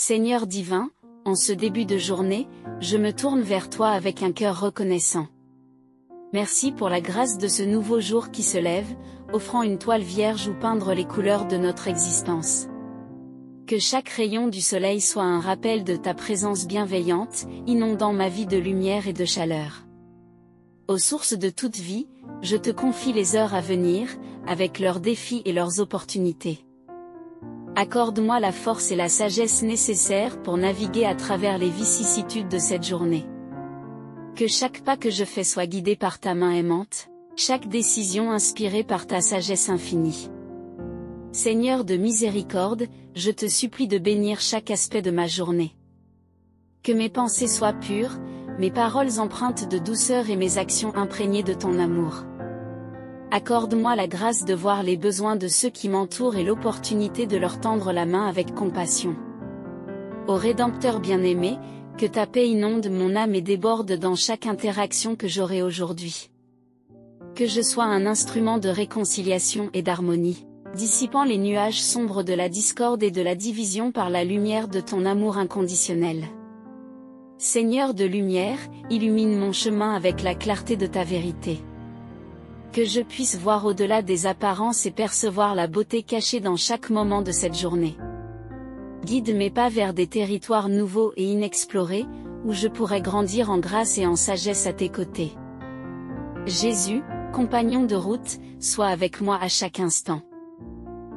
Seigneur divin, en ce début de journée, je me tourne vers toi avec un cœur reconnaissant. Merci pour la grâce de ce nouveau jour qui se lève, offrant une toile vierge où peindre les couleurs de notre existence. Que chaque rayon du soleil soit un rappel de ta présence bienveillante, inondant ma vie de lumière et de chaleur. Aux sources de toute vie, je te confie les heures à venir, avec leurs défis et leurs opportunités. Accorde-moi la force et la sagesse nécessaires pour naviguer à travers les vicissitudes de cette journée. Que chaque pas que je fais soit guidé par ta main aimante, chaque décision inspirée par ta sagesse infinie. Seigneur de miséricorde, je te supplie de bénir chaque aspect de ma journée. Que mes pensées soient pures, mes paroles empreintes de douceur et mes actions imprégnées de ton amour. Accorde-moi la grâce de voir les besoins de ceux qui m'entourent et l'opportunité de leur tendre la main avec compassion. Ô Rédempteur bien-aimé, que ta paix inonde mon âme et déborde dans chaque interaction que j'aurai aujourd'hui. Que je sois un instrument de réconciliation et d'harmonie, dissipant les nuages sombres de la discorde et de la division par la lumière de ton amour inconditionnel. Seigneur de lumière, illumine mon chemin avec la clarté de ta vérité. Que je puisse voir au-delà des apparences et percevoir la beauté cachée dans chaque moment de cette journée. Guide mes pas vers des territoires nouveaux et inexplorés, où je pourrai grandir en grâce et en sagesse à tes côtés. Jésus, compagnon de route, sois avec moi à chaque instant.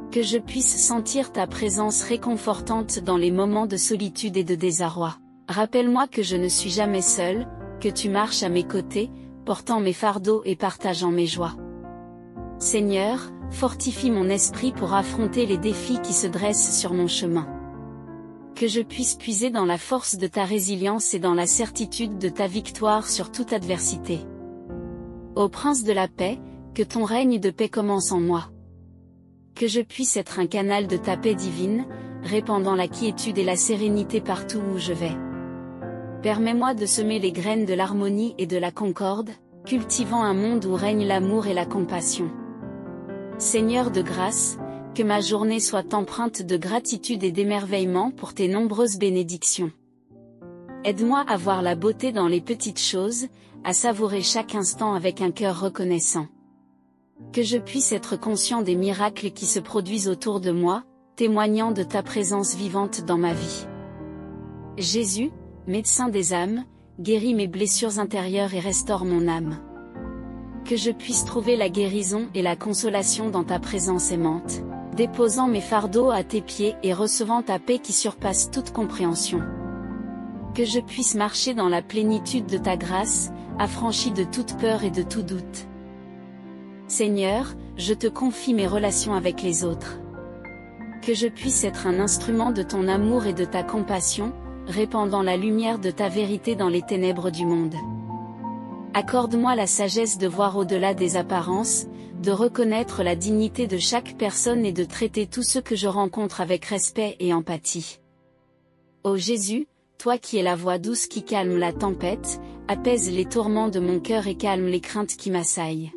Que je puisse sentir ta présence réconfortante dans les moments de solitude et de désarroi. Rappelle-moi que je ne suis jamais seul, que tu marches à mes côtés, portant mes fardeaux et partageant mes joies. Seigneur, fortifie mon esprit pour affronter les défis qui se dressent sur mon chemin. Que je puisse puiser dans la force de ta résilience et dans la certitude de ta victoire sur toute adversité. Ô Prince de la paix, que ton règne de paix commence en moi. Que je puisse être un canal de ta paix divine, répandant la quiétude et la sérénité partout où je vais. Permets-moi de semer les graines de l'harmonie et de la concorde, cultivant un monde où règne l'amour et la compassion. Seigneur de grâce, que ma journée soit empreinte de gratitude et d'émerveillement pour tes nombreuses bénédictions. Aide-moi à voir la beauté dans les petites choses, à savourer chaque instant avec un cœur reconnaissant. Que je puisse être conscient des miracles qui se produisent autour de moi, témoignant de ta présence vivante dans ma vie. Jésus, médecin des âmes, guéris mes blessures intérieures et restaure mon âme. Que je puisse trouver la guérison et la consolation dans ta présence aimante, déposant mes fardeaux à tes pieds et recevant ta paix qui surpasse toute compréhension. Que je puisse marcher dans la plénitude de ta grâce, affranchi de toute peur et de tout doute. Seigneur, je te confie mes relations avec les autres. Que je puisse être un instrument de ton amour et de ta compassion, répandant la lumière de ta vérité dans les ténèbres du monde. Accorde-moi la sagesse de voir au-delà des apparences, de reconnaître la dignité de chaque personne et de traiter tous ceux que je rencontre avec respect et empathie. Ô Jésus, toi qui es la voix douce qui calme la tempête, apaise les tourments de mon cœur et calme les craintes qui m'assaillent.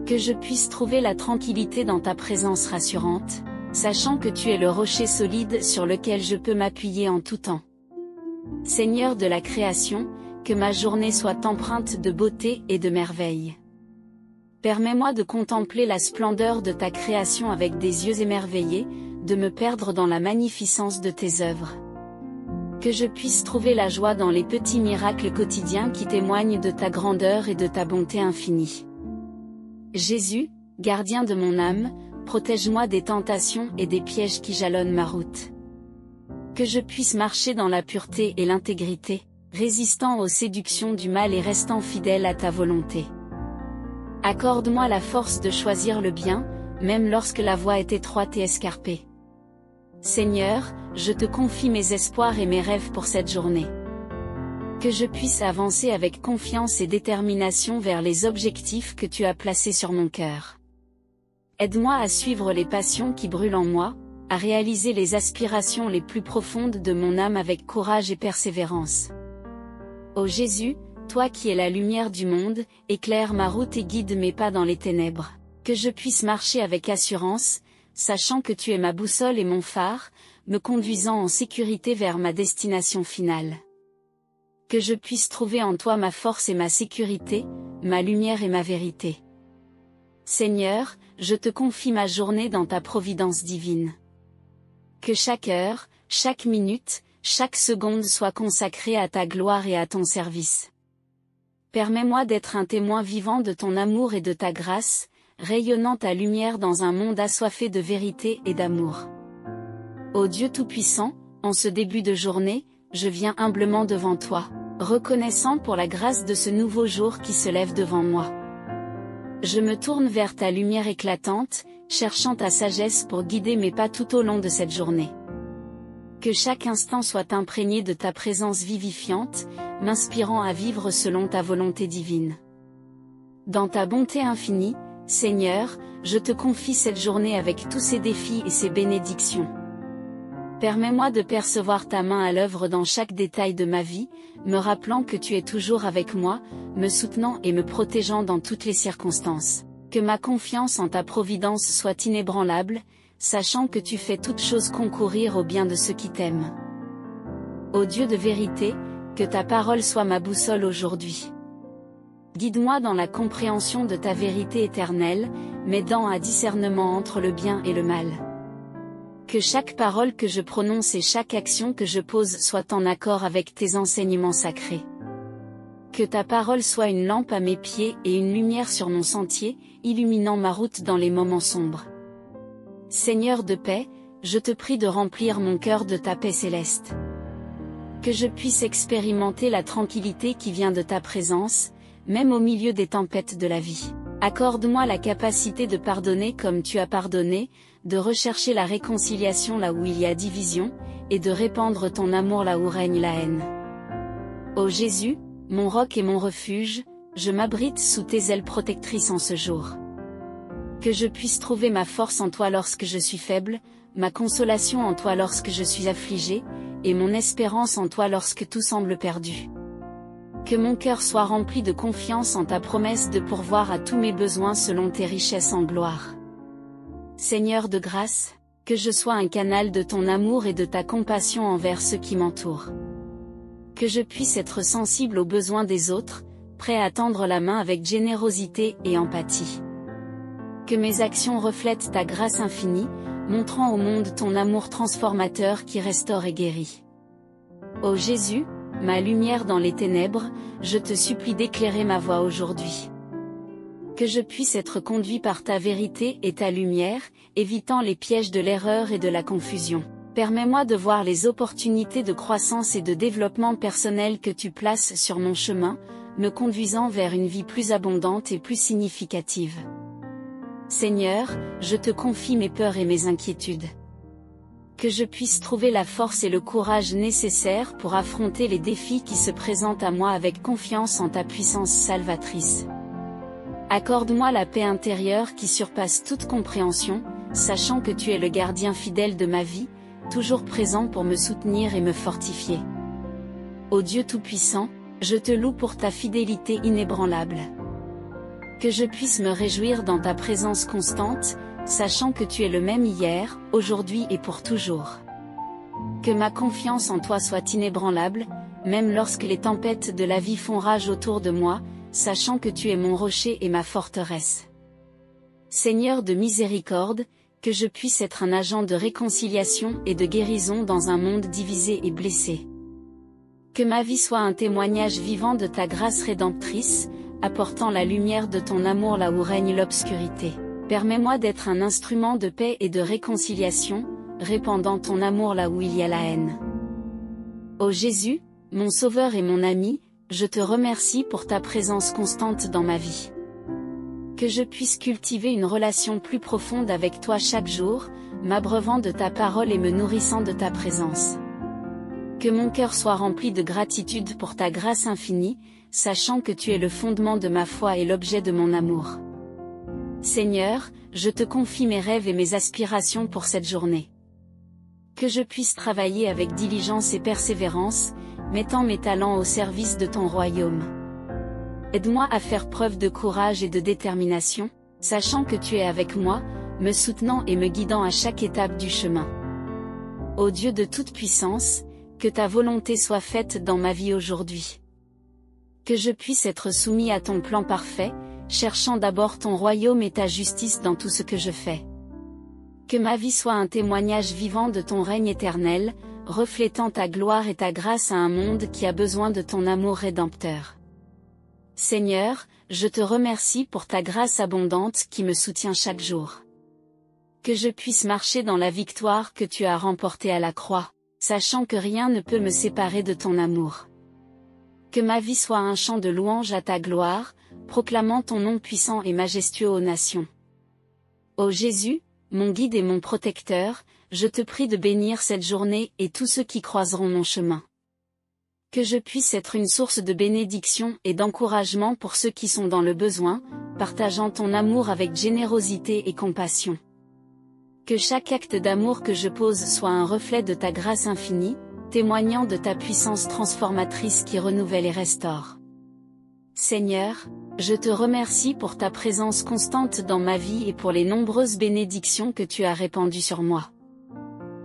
Que je puisse trouver la tranquillité dans ta présence rassurante, sachant que tu es le rocher solide sur lequel je peux m'appuyer en tout temps. Seigneur de la création, que ma journée soit empreinte de beauté et de merveille. Permets-moi de contempler la splendeur de ta création avec des yeux émerveillés, de me perdre dans la magnificence de tes œuvres. Que je puisse trouver la joie dans les petits miracles quotidiens qui témoignent de ta grandeur et de ta bonté infinie. Jésus, gardien de mon âme, protège-moi des tentations et des pièges qui jalonnent ma route. Que je puisse marcher dans la pureté et l'intégrité, résistant aux séductions du mal et restant fidèle à ta volonté. Accorde-moi la force de choisir le bien, même lorsque la voie est étroite et escarpée. Seigneur, je te confie mes espoirs et mes rêves pour cette journée. Que je puisse avancer avec confiance et détermination vers les objectifs que tu as placés sur mon cœur. Aide-moi à suivre les passions qui brûlent en moi, à réaliser les aspirations les plus profondes de mon âme avec courage et persévérance. Ô Jésus, toi qui es la lumière du monde, éclaire ma route et guide mes pas dans les ténèbres. Que je puisse marcher avec assurance, sachant que tu es ma boussole et mon phare, me conduisant en sécurité vers ma destination finale. Que je puisse trouver en toi ma force et ma sécurité, ma lumière et ma vérité. Seigneur, je te confie ma journée dans ta providence divine. Que chaque heure, chaque minute, chaque seconde soit consacrée à ta gloire et à ton service. Permets-moi d'être un témoin vivant de ton amour et de ta grâce, rayonnant ta lumière dans un monde assoiffé de vérité et d'amour. Ô Dieu Tout-Puissant, en ce début de journée, je viens humblement devant toi, reconnaissant pour la grâce de ce nouveau jour qui se lève devant moi. Je me tourne vers ta lumière éclatante, cherchant ta sagesse pour guider mes pas tout au long de cette journée. Que chaque instant soit imprégné de ta présence vivifiante, m'inspirant à vivre selon ta volonté divine. Dans ta bonté infinie, Seigneur, je te confie cette journée avec tous ses défis et ses bénédictions. Permets-moi de percevoir ta main à l'œuvre dans chaque détail de ma vie, me rappelant que tu es toujours avec moi, me soutenant et me protégeant dans toutes les circonstances. Que ma confiance en ta providence soit inébranlable, sachant que tu fais toutes choses concourir au bien de ceux qui t'aiment. Ô Dieu de vérité, que ta parole soit ma boussole aujourd'hui. Guide-moi dans la compréhension de ta vérité éternelle, m'aidant à discernement entre le bien et le mal. Que chaque parole que je prononce et chaque action que je pose soit en accord avec tes enseignements sacrés. Que ta parole soit une lampe à mes pieds et une lumière sur mon sentier, illuminant ma route dans les moments sombres. Seigneur de paix, je te prie de remplir mon cœur de ta paix céleste. Que je puisse expérimenter la tranquillité qui vient de ta présence, même au milieu des tempêtes de la vie. Accorde-moi la capacité de pardonner comme tu as pardonné, de rechercher la réconciliation là où il y a division, et de répandre ton amour là où règne la haine. Ô Jésus, mon roc et mon refuge, je m'abrite sous tes ailes protectrices en ce jour. Que je puisse trouver ma force en toi lorsque je suis faible, ma consolation en toi lorsque je suis affligé, et mon espérance en toi lorsque tout semble perdu. Que mon cœur soit rempli de confiance en ta promesse de pourvoir à tous mes besoins selon tes richesses en gloire. Seigneur de grâce, que je sois un canal de ton amour et de ta compassion envers ceux qui m'entourent. Que je puisse être sensible aux besoins des autres, prêt à tendre la main avec générosité et empathie. Que mes actions reflètent ta grâce infinie, montrant au monde ton amour transformateur qui restaure et guérit. Ô Jésus, ma lumière dans les ténèbres, je te supplie d'éclairer ma voie aujourd'hui. Que je puisse être conduit par ta vérité et ta lumière, évitant les pièges de l'erreur et de la confusion. Permets-moi de voir les opportunités de croissance et de développement personnel que tu places sur mon chemin, me conduisant vers une vie plus abondante et plus significative. Seigneur, je te confie mes peurs et mes inquiétudes. Que je puisse trouver la force et le courage nécessaires pour affronter les défis qui se présentent à moi avec confiance en ta puissance salvatrice. Accorde-moi la paix intérieure qui surpasse toute compréhension, sachant que tu es le gardien fidèle de ma vie, toujours présent pour me soutenir et me fortifier. Ô Dieu Tout-Puissant, je te loue pour ta fidélité inébranlable. Que je puisse me réjouir dans ta présence constante, sachant que tu es le même hier, aujourd'hui et pour toujours. Que ma confiance en toi soit inébranlable, même lorsque les tempêtes de la vie font rage autour de moi, sachant que tu es mon rocher et ma forteresse. Seigneur de miséricorde, que je puisse être un agent de réconciliation et de guérison dans un monde divisé et blessé. Que ma vie soit un témoignage vivant de ta grâce rédemptrice, apportant la lumière de ton amour là où règne l'obscurité. Permets-moi d'être un instrument de paix et de réconciliation, répandant ton amour là où il y a la haine. Ô Jésus, mon Sauveur et mon ami, je te remercie pour ta présence constante dans ma vie. Que je puisse cultiver une relation plus profonde avec toi chaque jour, m'abreuvant de ta parole et me nourrissant de ta présence. Que mon cœur soit rempli de gratitude pour ta grâce infinie, sachant que tu es le fondement de ma foi et l'objet de mon amour. Seigneur, je te confie mes rêves et mes aspirations pour cette journée. Que je puisse travailler avec diligence et persévérance, mettant mes talents au service de ton royaume. Aide-moi à faire preuve de courage et de détermination, sachant que tu es avec moi, me soutenant et me guidant à chaque étape du chemin. Ô Dieu de toute puissance, que ta volonté soit faite dans ma vie aujourd'hui. Que je puisse être soumis à ton plan parfait, cherchant d'abord ton royaume et ta justice dans tout ce que je fais. Que ma vie soit un témoignage vivant de ton règne éternel, reflétant ta gloire et ta grâce à un monde qui a besoin de ton amour rédempteur. Seigneur, je te remercie pour ta grâce abondante qui me soutient chaque jour. Que je puisse marcher dans la victoire que tu as remportée à la croix, sachant que rien ne peut me séparer de ton amour. Que ma vie soit un chant de louange à ta gloire, proclamant ton nom puissant et majestueux aux nations. Ô Jésus, mon guide et mon protecteur, je te prie de bénir cette journée et tous ceux qui croiseront mon chemin. Que je puisse être une source de bénédiction et d'encouragement pour ceux qui sont dans le besoin, partageant ton amour avec générosité et compassion. Que chaque acte d'amour que je pose soit un reflet de ta grâce infinie, témoignant de ta puissance transformatrice qui renouvelle et restaure. Seigneur, je te remercie pour ta présence constante dans ma vie et pour les nombreuses bénédictions que tu as répandues sur moi.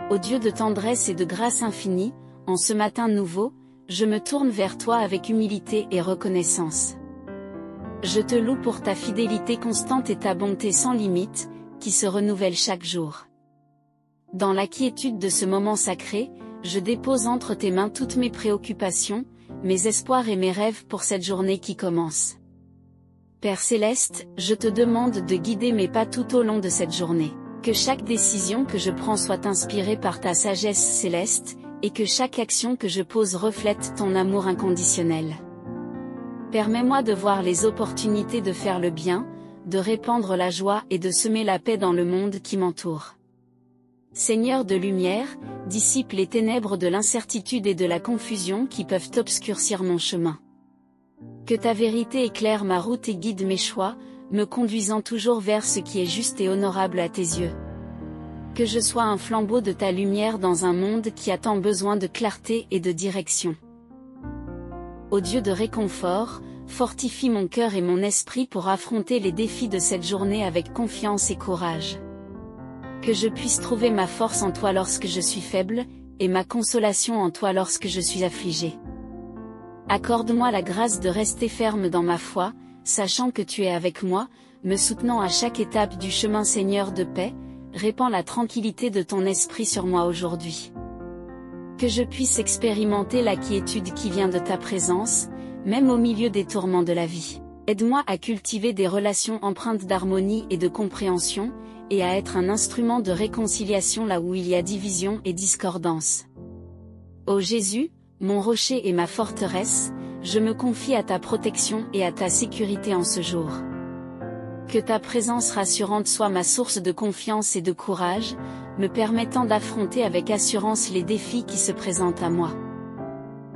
Ô Dieu de tendresse et de grâce infinie, en ce matin nouveau, je me tourne vers toi avec humilité et reconnaissance. Je te loue pour ta fidélité constante et ta bonté sans limite, qui se renouvelle chaque jour. Dans la quiétude de ce moment sacré, je dépose entre tes mains toutes mes préoccupations, mes espoirs et mes rêves pour cette journée qui commence. Père Céleste, je te demande de guider mes pas tout au long de cette journée. Que chaque décision que je prends soit inspirée par ta sagesse céleste, et que chaque action que je pose reflète ton amour inconditionnel. Permets-moi de voir les opportunités de faire le bien, de répandre la joie et de semer la paix dans le monde qui m'entoure. Seigneur de lumière, dissipe les ténèbres de l'incertitude et de la confusion qui peuvent obscurcir mon chemin. Que ta vérité éclaire ma route et guide mes choix, me conduisant toujours vers ce qui est juste et honorable à tes yeux. Que je sois un flambeau de ta lumière dans un monde qui a tant besoin de clarté et de direction. Ô Dieu de réconfort, fortifie mon cœur et mon esprit pour affronter les défis de cette journée avec confiance et courage. Que je puisse trouver ma force en toi lorsque je suis faible, et ma consolation en toi lorsque je suis affligé. Accorde-moi la grâce de rester ferme dans ma foi, sachant que tu es avec moi, me soutenant à chaque étape du chemin. Seigneur de paix, répands la tranquillité de ton esprit sur moi aujourd'hui. Que je puisse expérimenter la quiétude qui vient de ta présence, même au milieu des tourments de la vie. Aide-moi à cultiver des relations empreintes d'harmonie et de compréhension, et à être un instrument de réconciliation là où il y a division et discordance. Ô Jésus, mon rocher et ma forteresse, je me confie à ta protection et à ta sécurité en ce jour. Que ta présence rassurante soit ma source de confiance et de courage, me permettant d'affronter avec assurance les défis qui se présentent à moi.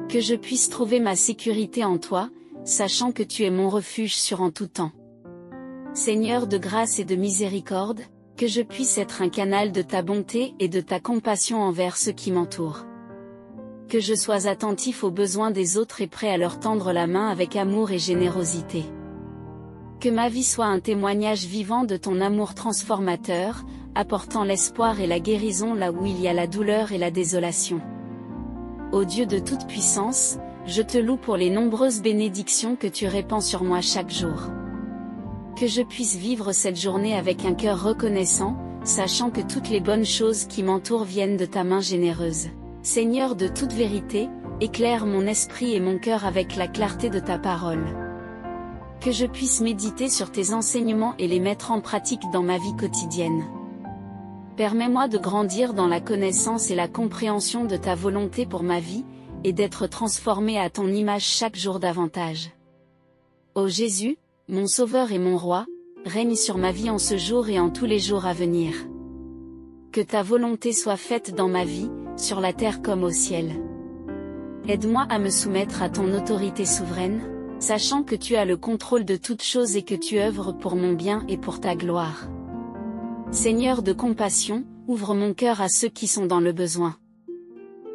Que je puisse trouver ma sécurité en toi, sachant que tu es mon refuge sûr en tout temps. Seigneur de grâce et de miséricorde, que je puisse être un canal de ta bonté et de ta compassion envers ceux qui m'entourent. Que je sois attentif aux besoins des autres et prêt à leur tendre la main avec amour et générosité. Que ma vie soit un témoignage vivant de ton amour transformateur, apportant l'espoir et la guérison là où il y a la douleur et la désolation. Ô Dieu de toute puissance, je te loue pour les nombreuses bénédictions que tu répands sur moi chaque jour. Que je puisse vivre cette journée avec un cœur reconnaissant, sachant que toutes les bonnes choses qui m'entourent viennent de ta main généreuse. Seigneur de toute vérité, éclaire mon esprit et mon cœur avec la clarté de ta parole. Que je puisse méditer sur tes enseignements et les mettre en pratique dans ma vie quotidienne. Permets-moi de grandir dans la connaissance et la compréhension de ta volonté pour ma vie, et d'être transformé à ton image chaque jour davantage. Ô Jésus, mon Sauveur et mon Roi, règne sur ma vie en ce jour et en tous les jours à venir. Que ta volonté soit faite dans ma vie, sur la terre comme au ciel. Aide-moi à me soumettre à ton autorité souveraine, sachant que tu as le contrôle de toutes choses et que tu œuvres pour mon bien et pour ta gloire. Seigneur de compassion, ouvre mon cœur à ceux qui sont dans le besoin.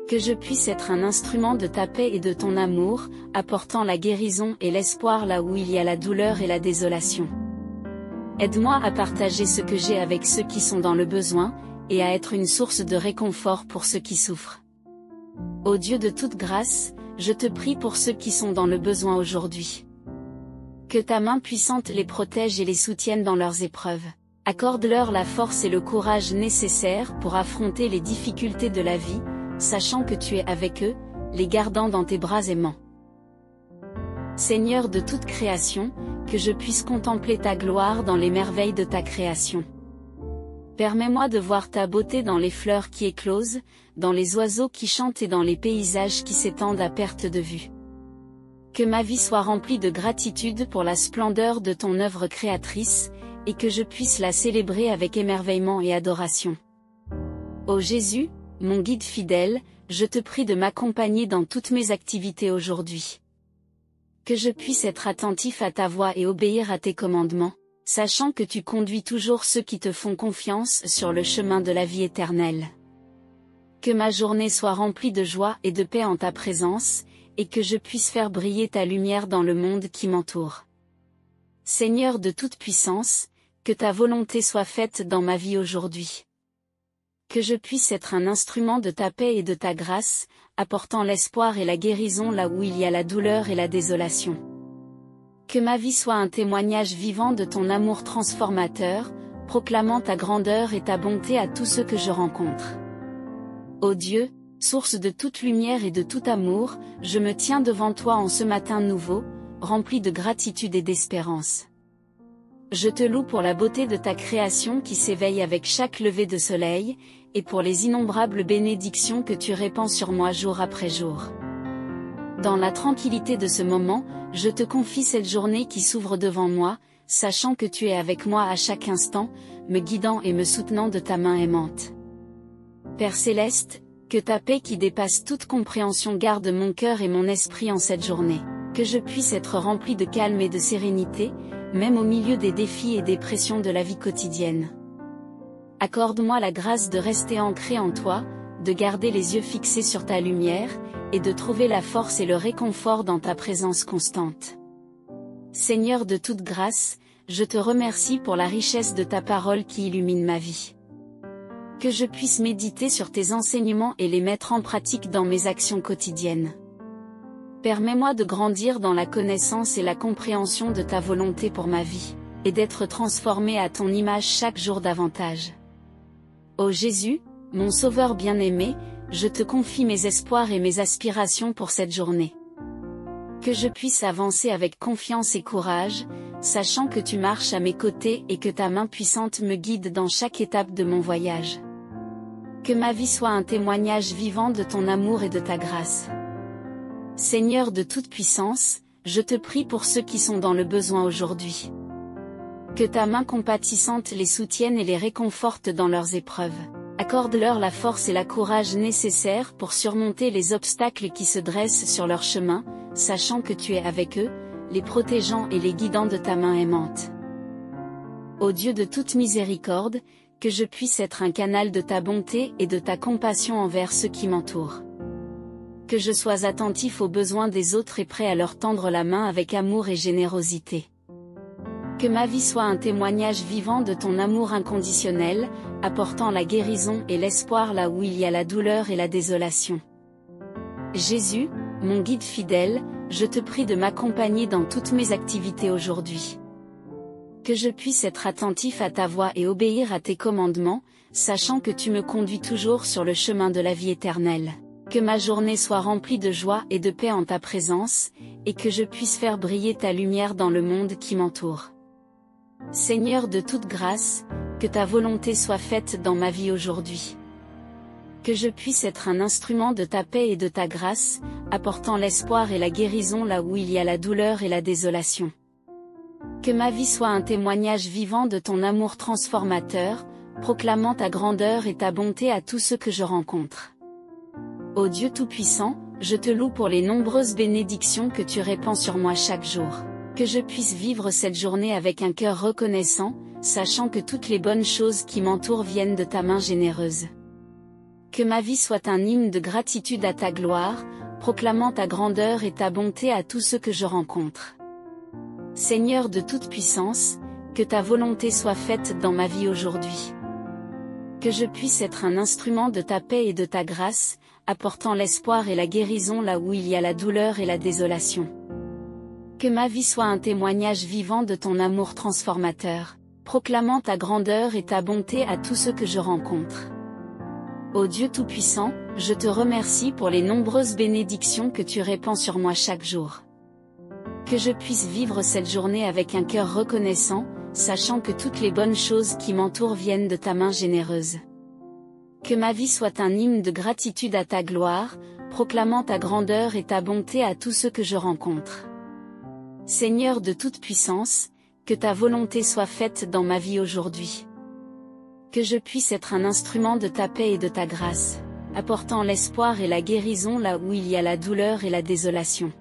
Que je puisse être un instrument de ta paix et de ton amour, apportant la guérison et l'espoir là où il y a la douleur et la désolation. Aide-moi à partager ce que j'ai avec ceux qui sont dans le besoin, et à être une source de réconfort pour ceux qui souffrent. Ô Dieu de toute grâce, je te prie pour ceux qui sont dans le besoin aujourd'hui. Que ta main puissante les protège et les soutienne dans leurs épreuves. Accorde-leur la force et le courage nécessaires pour affronter les difficultés de la vie, sachant que tu es avec eux, les gardant dans tes bras aimants. Seigneur de toute création, que je puisse contempler ta gloire dans les merveilles de ta création. Permets-moi de voir ta beauté dans les fleurs qui éclosent, dans les oiseaux qui chantent et dans les paysages qui s'étendent à perte de vue. Que ma vie soit remplie de gratitude pour la splendeur de ton œuvre créatrice, et que je puisse la célébrer avec émerveillement et adoration. Ô Jésus, mon guide fidèle, je te prie de m'accompagner dans toutes mes activités aujourd'hui. Que je puisse être attentif à ta voix et obéir à tes commandements, sachant que tu conduis toujours ceux qui te font confiance sur le chemin de la vie éternelle. Que ma journée soit remplie de joie et de paix en ta présence, et que je puisse faire briller ta lumière dans le monde qui m'entoure. Seigneur de toute puissance, que ta volonté soit faite dans ma vie aujourd'hui. Que je puisse être un instrument de ta paix et de ta grâce, apportant l'espoir et la guérison là où il y a la douleur et la désolation. Que ma vie soit un témoignage vivant de ton amour transformateur, proclamant ta grandeur et ta bonté à tous ceux que je rencontre. Ô Dieu, source de toute lumière et de tout amour, je me tiens devant toi en ce matin nouveau, rempli de gratitude et d'espérance. Je te loue pour la beauté de ta création qui s'éveille avec chaque lever de soleil, et pour les innombrables bénédictions que tu répands sur moi jour après jour. Dans la tranquillité de ce moment, je te confie cette journée qui s'ouvre devant moi, sachant que tu es avec moi à chaque instant, me guidant et me soutenant de ta main aimante. Père céleste, que ta paix qui dépasse toute compréhension garde mon cœur et mon esprit en cette journée, que je puisse être rempli de calme et de sérénité, même au milieu des défis et des pressions de la vie quotidienne. Accorde-moi la grâce de rester ancré en toi, de garder les yeux fixés sur ta lumière, et de trouver la force et le réconfort dans ta présence constante. Seigneur de toute grâce, je te remercie pour la richesse de ta parole qui illumine ma vie. Que je puisse méditer sur tes enseignements et les mettre en pratique dans mes actions quotidiennes. Permets-moi de grandir dans la connaissance et la compréhension de ta volonté pour ma vie, et d'être transformé à ton image chaque jour davantage. Ô Jésus, mon Sauveur bien-aimé, je te confie mes espoirs et mes aspirations pour cette journée. Que je puisse avancer avec confiance et courage, sachant que tu marches à mes côtés et que ta main puissante me guide dans chaque étape de mon voyage. Que ma vie soit un témoignage vivant de ton amour et de ta grâce. Seigneur de toute puissance, je te prie pour ceux qui sont dans le besoin aujourd'hui. Que ta main compatissante les soutienne et les réconforte dans leurs épreuves. Accorde-leur la force et le courage nécessaires pour surmonter les obstacles qui se dressent sur leur chemin, sachant que tu es avec eux, les protégeant et les guidant de ta main aimante. Ô Dieu de toute miséricorde, que je puisse être un canal de ta bonté et de ta compassion envers ceux qui m'entourent. Que je sois attentif aux besoins des autres et prêt à leur tendre la main avec amour et générosité. Que ma vie soit un témoignage vivant de ton amour inconditionnel, apportant la guérison et l'espoir là où il y a la douleur et la désolation. Jésus, mon guide fidèle, je te prie de m'accompagner dans toutes mes activités aujourd'hui. Que je puisse être attentif à ta voix et obéir à tes commandements, sachant que tu me conduis toujours sur le chemin de la vie éternelle. Que ma journée soit remplie de joie et de paix en ta présence, et que je puisse faire briller ta lumière dans le monde qui m'entoure. Seigneur de toute grâce, que ta volonté soit faite dans ma vie aujourd'hui. Que je puisse être un instrument de ta paix et de ta grâce, apportant l'espoir et la guérison là où il y a la douleur et la désolation. Que ma vie soit un témoignage vivant de ton amour transformateur, proclamant ta grandeur et ta bonté à tous ceux que je rencontre. Ô Dieu Tout-Puissant, je te loue pour les nombreuses bénédictions que tu répands sur moi chaque jour. Que je puisse vivre cette journée avec un cœur reconnaissant, sachant que toutes les bonnes choses qui m'entourent viennent de ta main généreuse. Que ma vie soit un hymne de gratitude à ta gloire, proclamant ta grandeur et ta bonté à tous ceux que je rencontre. Seigneur de toute puissance, que ta volonté soit faite dans ma vie aujourd'hui. Que je puisse être un instrument de ta paix et de ta grâce, apportant l'espoir et la guérison là où il y a la douleur et la désolation. Que ma vie soit un témoignage vivant de ton amour transformateur, proclamant ta grandeur et ta bonté à tous ceux que je rencontre. Ô Dieu Tout-Puissant, je te remercie pour les nombreuses bénédictions que tu répands sur moi chaque jour. Que je puisse vivre cette journée avec un cœur reconnaissant, sachant que toutes les bonnes choses qui m'entourent viennent de ta main généreuse. Que ma vie soit un hymne de gratitude à ta gloire, proclamant ta grandeur et ta bonté à tous ceux que je rencontre. Seigneur de toute puissance, que ta volonté soit faite dans ma vie aujourd'hui. Que je puisse être un instrument de ta paix et de ta grâce, apportant l'espoir et la guérison là où il y a la douleur et la désolation.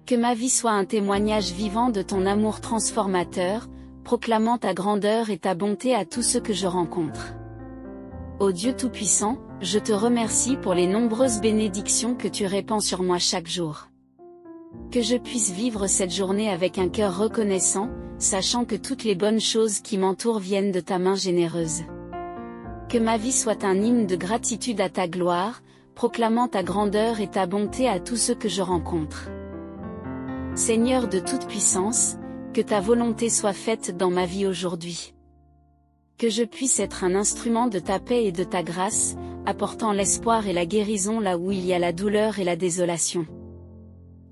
Que ma vie soit un témoignage vivant de ton amour transformateur, proclamant ta grandeur et ta bonté à tous ceux que je rencontre. Ô Dieu Tout-Puissant, je te remercie pour les nombreuses bénédictions que tu répands sur moi chaque jour. Que je puisse vivre cette journée avec un cœur reconnaissant, sachant que toutes les bonnes choses qui m'entourent viennent de ta main généreuse. Que ma vie soit un hymne de gratitude à ta gloire, proclamant ta grandeur et ta bonté à tous ceux que je rencontre. Seigneur de toute puissance, que ta volonté soit faite dans ma vie aujourd'hui. Que je puisse être un instrument de ta paix et de ta grâce, apportant l'espoir et la guérison là où il y a la douleur et la désolation.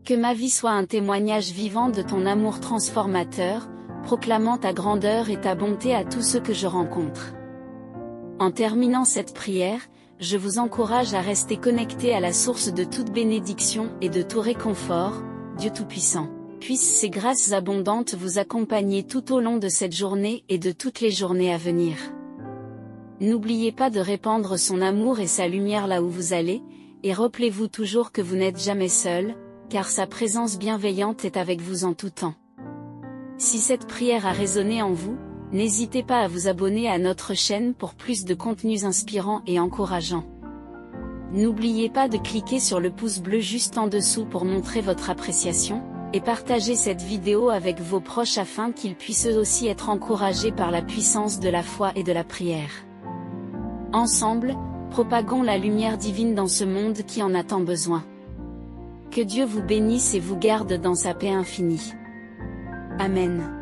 Que ma vie soit un témoignage vivant de ton amour transformateur, proclamant ta grandeur et ta bonté à tous ceux que je rencontre. En terminant cette prière, je vous encourage à rester connecté à la source de toute bénédiction et de tout réconfort, Dieu Tout-Puissant. Puissent ces grâces abondantes vous accompagner tout au long de cette journée et de toutes les journées à venir. N'oubliez pas de répandre son amour et sa lumière là où vous allez, et rappelez-vous toujours que vous n'êtes jamais seul, car sa présence bienveillante est avec vous en tout temps. Si cette prière a résonné en vous, n'hésitez pas à vous abonner à notre chaîne pour plus de contenus inspirants et encourageants. N'oubliez pas de cliquer sur le pouce bleu juste en dessous pour montrer votre appréciation, et partagez cette vidéo avec vos proches afin qu'ils puissent eux aussi être encouragés par la puissance de la foi et de la prière. Ensemble, propagons la lumière divine dans ce monde qui en a tant besoin. Que Dieu vous bénisse et vous garde dans sa paix infinie. Amen.